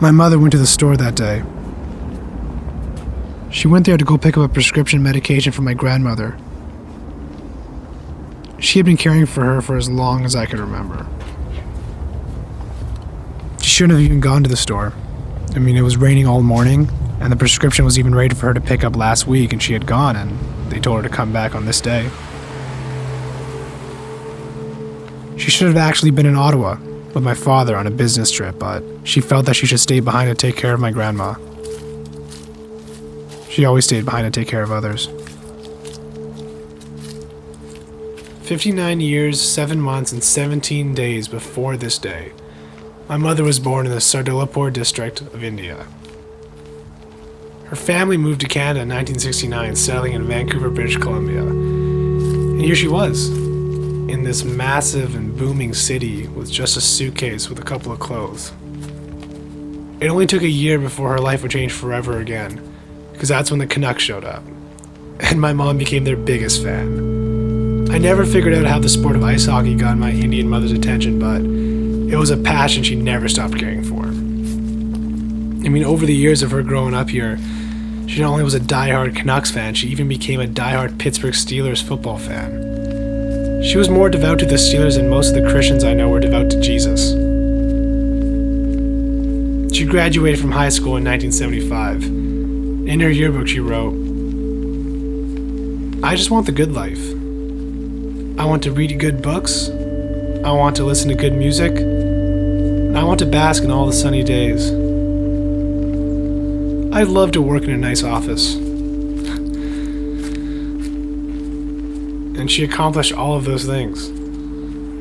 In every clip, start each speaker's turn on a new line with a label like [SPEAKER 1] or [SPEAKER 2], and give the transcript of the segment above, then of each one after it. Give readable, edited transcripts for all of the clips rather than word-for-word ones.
[SPEAKER 1] My mother went to the store that day. She went there to go pick up a prescription medication for my grandmother. She had been caring for her for as long as I could remember. She shouldn't have even gone to the store. I mean, it was raining all morning, and the prescription was even ready for her to pick up last week, and she had gone, and they told her to come back on this day. She should have actually been in Ottawa with my father on a business trip, but she felt that she should stay behind to take care of my grandma. She always stayed behind to take care of others. 59 years, 7 months, and 17 days before this day, my mother was born in the Sardilapur district of India. Her family moved to Canada in 1969, settling in Vancouver, British Columbia. And here she was, in this massive and booming city with just a suitcase with a couple of clothes. It only took a year before her life would change forever again, because that's when the Canucks showed up, and my mom became their biggest fan. I never figured out how the sport of ice hockey got my Indian mother's attention, but it was a passion she never stopped caring for. I mean, over the years of her growing up here, she not only was a diehard Canucks fan, she even became a diehard Pittsburgh Steelers football fan. She was more devout to the Steelers than most of the Christians I know were devout to Jesus. She graduated from high school in 1975. In her yearbook she wrote, "I just want the good life. I want to read good books. I want to listen to good music. And I want to bask in all the sunny days. I'd love to work in a nice office." And she accomplished all of those things,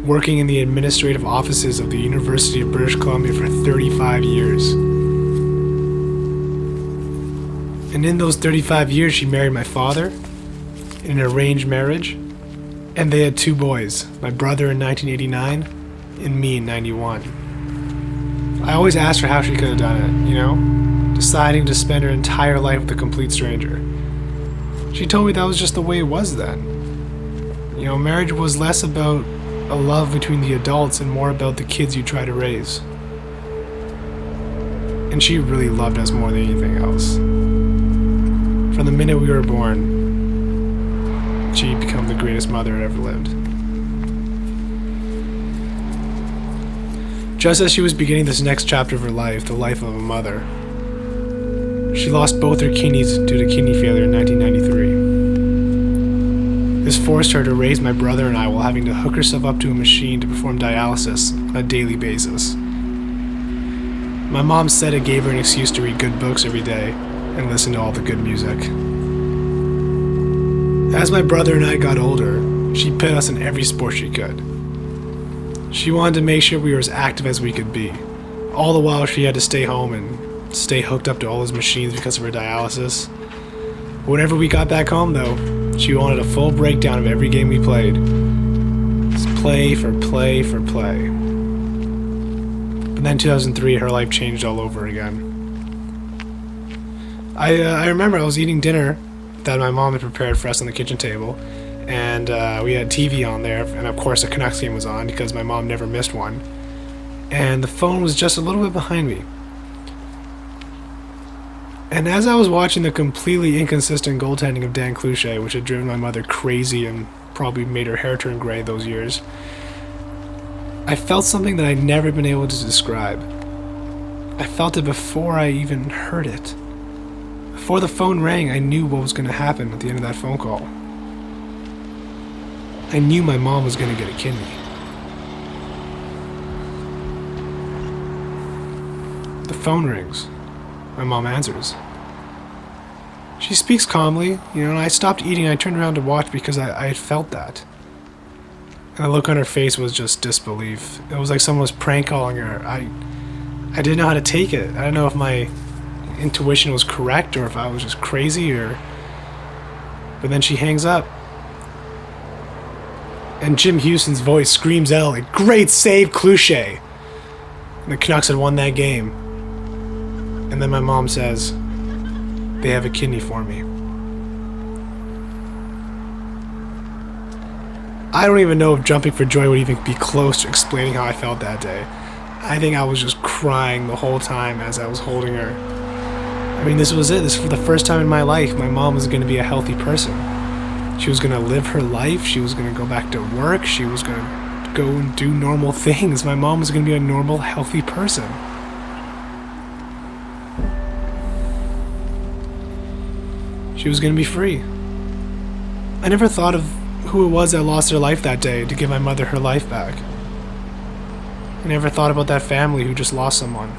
[SPEAKER 1] working in the administrative offices of the University of British Columbia for 35 years. And in those 35 years, she married my father in an arranged marriage, and they had 2 boys, my brother in 1989 and me in 91. I always asked her how she could have done it, deciding to spend her entire life with a complete stranger. She told me that was just the way it was then. Marriage was less about a love between the adults and more about the kids you try to raise. And she really loved us more than anything else. From the minute we were born, she'd become the greatest mother that ever lived. Just as she was beginning this next chapter of her life, the life of a mother, she lost both her kidneys due to kidney failure in 1993. This forced her to raise my brother and I while having to hook herself up to a machine to perform dialysis on a daily basis. My mom said it gave her an excuse to read good books every day and listen to all the good music. As my brother and I got older, she put us in every sport she could. She wanted to make sure we were as active as we could be. All the while she had to stay home and stay hooked up to all those machines because of her dialysis. Whenever we got back home though, she wanted a full breakdown of every game we played. Just play for play for play. But then 2003, her life changed all over again. I remember I was eating dinner that my mom had prepared for us on the kitchen table, and we had TV on there, and of course the Canucks game was on because my mom never missed one. And the phone was just a little bit behind me. And as I was watching the completely inconsistent goaltending of Dan Cloutier, which had driven my mother crazy and probably made her hair turn gray those years, I felt something that I'd never been able to describe. I felt it before I even heard it. Before the phone rang, I knew what was going to happen at the end of that phone call. I knew my mom was going to get a kidney. The phone rings. My mom answers. She speaks calmly, and I stopped eating. I turned around to watch because I had felt that. And the look on her face was just disbelief. It was like someone was prank calling her. I didn't know how to take it. I don't know if my intuition was correct or if I was just crazy But then she hangs up. And Jim Houston's voice screams out like, "Great save, Cloutier!" And the Canucks had won that game. And then my mom says, "They have a kidney for me." I don't even know if jumping for joy would even be close to explaining how I felt that day. I think I was just crying the whole time as I was holding her. I mean, this was it. This was for the first time in my life. My mom was going to be a healthy person. She was going to live her life. She was going to go back to work. She was going to go and do normal things. My mom was going to be a normal, healthy person. She was going to be free. I never thought of who it was that lost their life that day to give my mother her life back. I never thought about that family who just lost someone.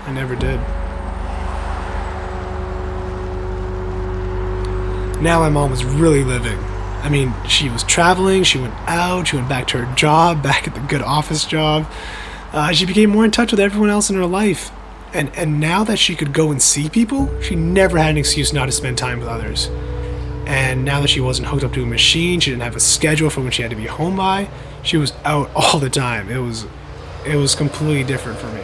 [SPEAKER 1] I never did. Now my mom was really living. I mean, she was traveling, she went out, she went back to her job, back at the good office job. She became more in touch with everyone else in her life. And now that she could go and see people, she never had an excuse not to spend time with others. And now that she wasn't hooked up to a machine, she didn't have a schedule for when she had to be home by, she was out all the time. It was completely different for me.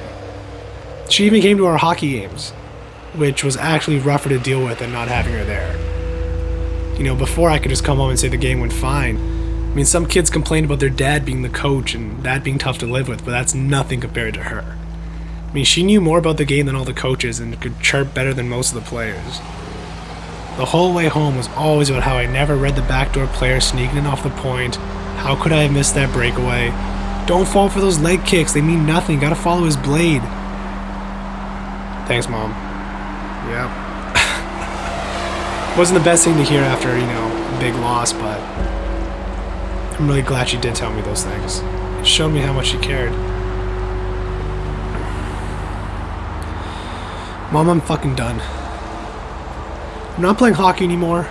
[SPEAKER 1] She even came to our hockey games, which was actually rougher to deal with than not having her there. You know, before I could just come home and say the game went fine. I mean, some kids complained about their dad being the coach and that being tough to live with, but that's nothing compared to her. I mean, she knew more about the game than all the coaches and could chirp better than most of the players. The whole way home was always about how I never read the backdoor player sneaking in off the point. How could I have missed that breakaway? Don't fall for those leg kicks, they mean nothing, gotta follow his blade. Thanks, Mom. Yep. Wasn't the best thing to hear after, a big loss, but I'm really glad she did tell me those things. It showed me how much she cared. Mom, I'm fucking done. I'm not playing hockey anymore.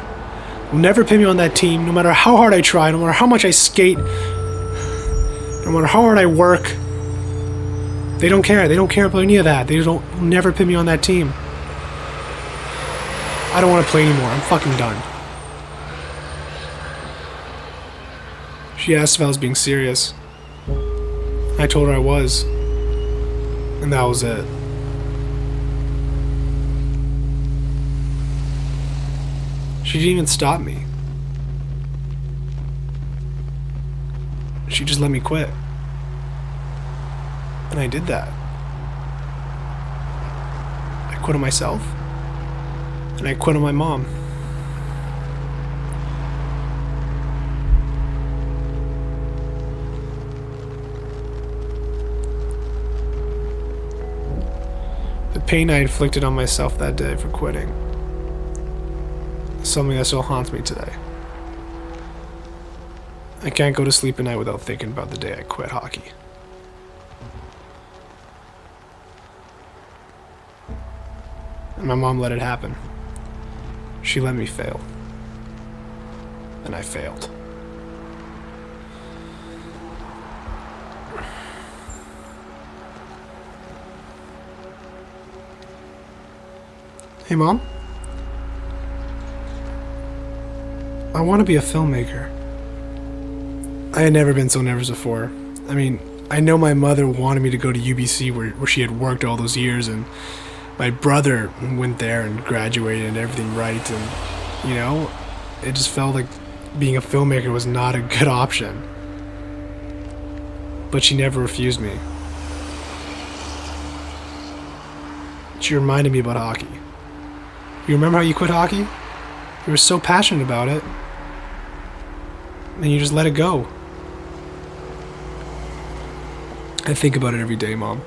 [SPEAKER 1] You'll never pin me on that team, no matter how hard I try, no matter how much I skate, no matter how hard I work. They don't care. They don't care about any of that. They'll never pin me on that team. I don't want to play anymore. I'm fucking done. She asked if I was being serious. I told her I was. And that was it. She didn't even stop me. She just let me quit. And I did that. I quit on myself. And I quit on my mom. The pain I inflicted on myself that day for quitting is something that still haunts me today. I can't go to sleep at night without thinking about the day I quit hockey. And my mom let it happen. She let me fail. And I failed. Hey, Mom? I want to be a filmmaker. I had never been so nervous before. I mean, I know my mother wanted me to go to UBC where she had worked all those years, and my brother went there and graduated and everything right, and, it just felt like being a filmmaker was not a good option. But she never refused me. She reminded me about hockey. You remember how you quit hockey? You were so passionate about it, and you just let it go. I think about it every day, Mom.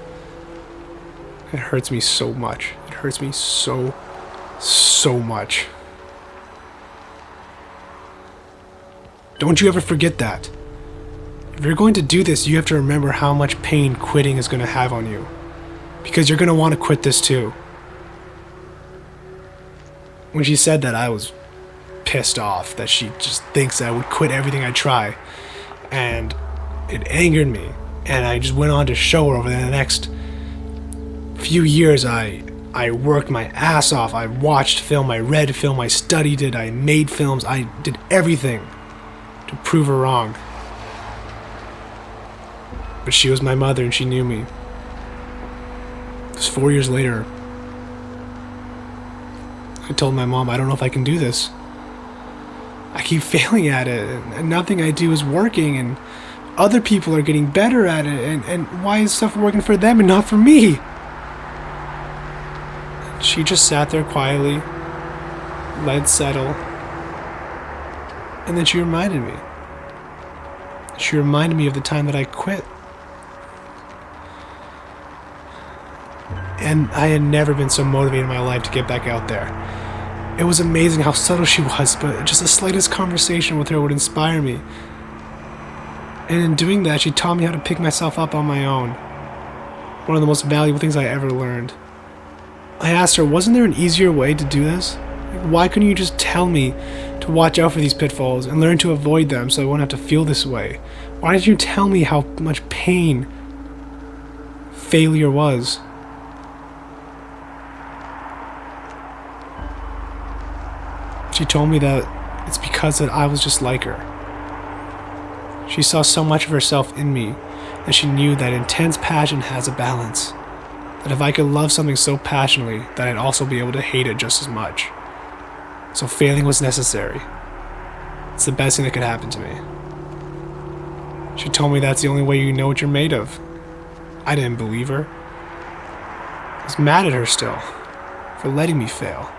[SPEAKER 1] It hurts me so much. It hurts me so much. Don't you ever forget that. If you're going to do this, you have to remember how much pain quitting is going to have on you. Because you're going to want to quit this too. When she said that, I was pissed off that she just thinks that I would quit everything I try. And it angered me. And I just went on to show her over the next few years. I worked my ass off. I watched film, I read film, I studied it, I made films, I did everything to prove her wrong. But she was my mother and she knew me. Because 4 years later, I told my mom, I don't know if I can do this. I keep failing at it, and nothing I do is working, and other people are getting better at it, and why is stuff working for them and not for me? She just sat there quietly, let settle, and then she reminded me. She reminded me of the time that I quit. And I had never been so motivated in my life to get back out there. It was amazing how subtle she was, but just the slightest conversation with her would inspire me. And in doing that, she taught me how to pick myself up on my own. One of the most valuable things I ever learned. I asked her, wasn't there an easier way to do this? Why couldn't you just tell me to watch out for these pitfalls and learn to avoid them so I wouldn't have to feel this way? Why didn't you tell me how much pain failure was? She told me that it's because that I was just like her. She saw so much of herself in me that she knew that intense passion has a balance. That if I could love something so passionately, that I'd also be able to hate it just as much. So failing was necessary. It's the best thing that could happen to me. She told me that's the only way you know what you're made of. I didn't believe her. I was mad at her still for letting me fail.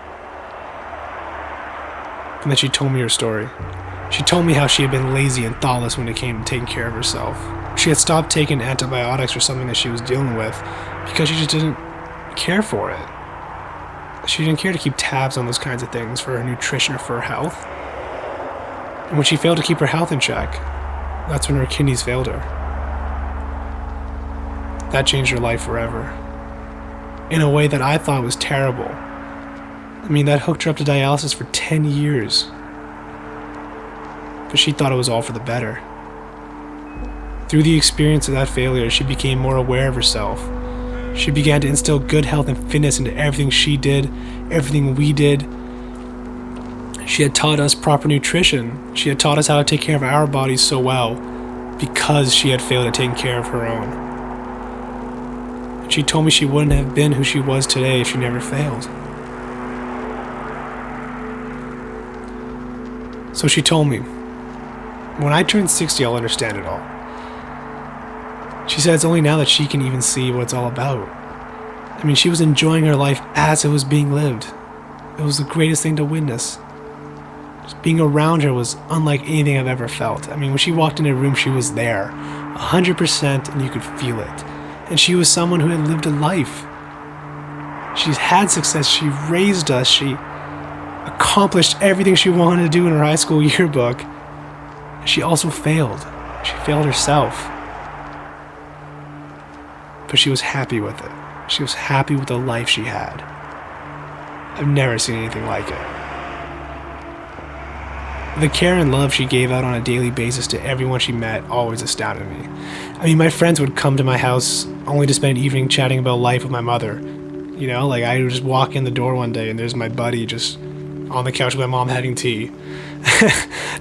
[SPEAKER 1] And then she told me her story. She told me how she had been lazy and thoughtless when it came to taking care of herself. She had stopped taking antibiotics for something that she was dealing with because she just didn't care for it. She didn't care to keep tabs on those kinds of things for her nutrition or for her health. And when she failed to keep her health in check, that's when her kidneys failed her. That changed her life forever. In a way that I thought was terrible. I mean, that hooked her up to dialysis for 10 years. But she thought it was all for the better. Through the experience of that failure, she became more aware of herself. She began to instill good health and fitness into everything she did, everything we did. She had taught us proper nutrition. She had taught us how to take care of our bodies so well because she had failed at taking care of her own. She told me she wouldn't have been who she was today if she never failed. So she told me, when I turn 60, I'll understand it all. She said it's only now that she can even see what it's all about. I mean, she was enjoying her life as it was being lived. It was the greatest thing to witness. Just being around her was unlike anything I've ever felt. I mean, when she walked in a room, she was there, 100%, and you could feel it. And she was someone who had lived a life. She's had success, she raised us, she accomplished everything she wanted to do in her high school yearbook. She also failed. She failed herself. But she was happy with it. She was happy with the life she had. I've never seen anything like it. The care and love she gave out on a daily basis to everyone she met always astounded me. I mean, my friends would come to my house only to spend an evening chatting about life with my mother. You know, like I would just walk in the door one day and there's my buddy just on the couch with my mom having tea.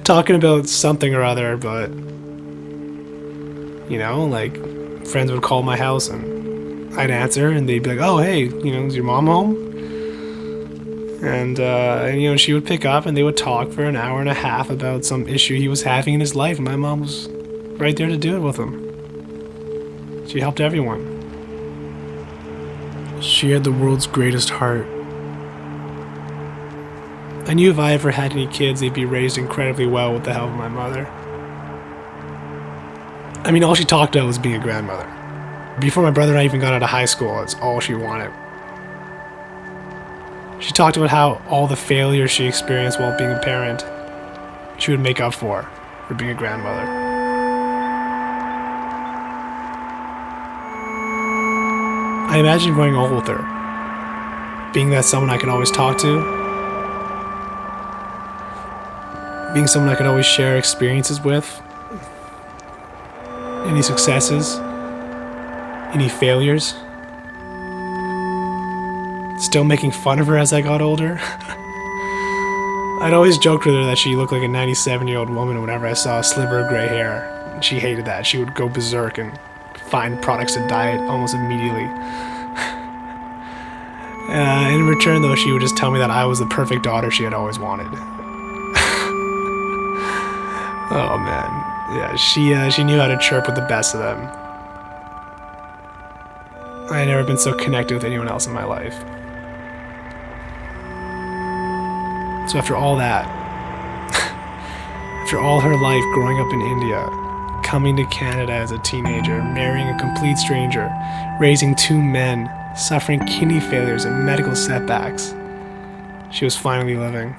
[SPEAKER 1] Talking about something or other, but you know, like friends would call my house and I'd answer and they'd be like, oh hey, you know, is your mom home? And you know, she would pick up and they would talk for an hour and a half about some issue he was having in his life, and my mom was right there to do it with him. She helped everyone. She had the world's greatest heart. I knew if I ever had any kids, they'd be raised incredibly well with the help of my mother. I mean, all she talked about was being a grandmother. Before my brother and I even got out of high school, that's all she wanted. She talked about how all the failures she experienced while being a parent, she would make up for being a grandmother. I imagined growing old with her, being that someone I could always talk to, being someone I could always share experiences with, any successes, any failures, still making fun of her as I got older. I'd always joked with her that she looked like a 97-year-old woman whenever I saw a sliver of gray hair. She hated that. She would go berserk and find products to dye it almost immediately. In return, though, she would just tell me that I was the perfect daughter she had always wanted. Oh, man. Yeah, she knew how to chirp with the best of them. I had never been so connected with anyone else in my life. So after all that, after all her life growing up in India, coming to Canada as a teenager, marrying a complete stranger, raising two men, suffering kidney failures and medical setbacks, she was finally living.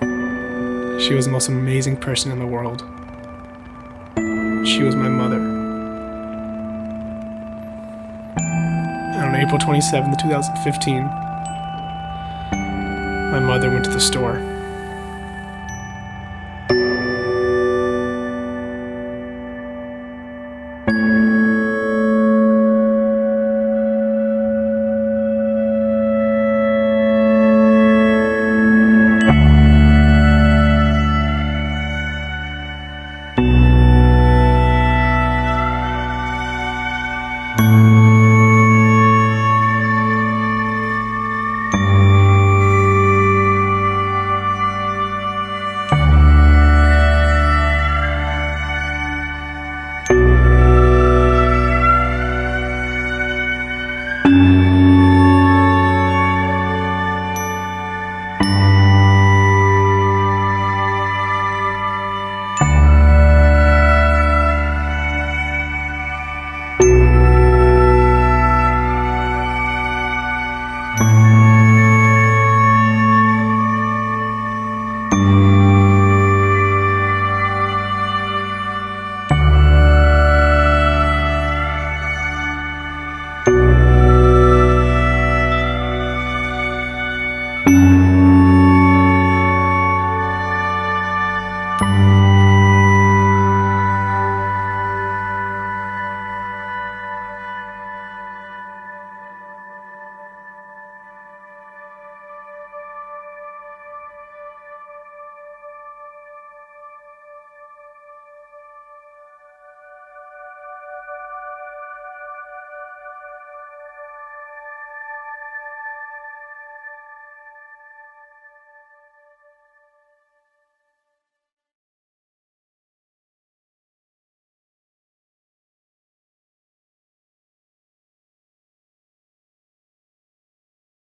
[SPEAKER 1] She was the most amazing person in the world. She was my mother. And on April 27th, 2015, my mother went to the store.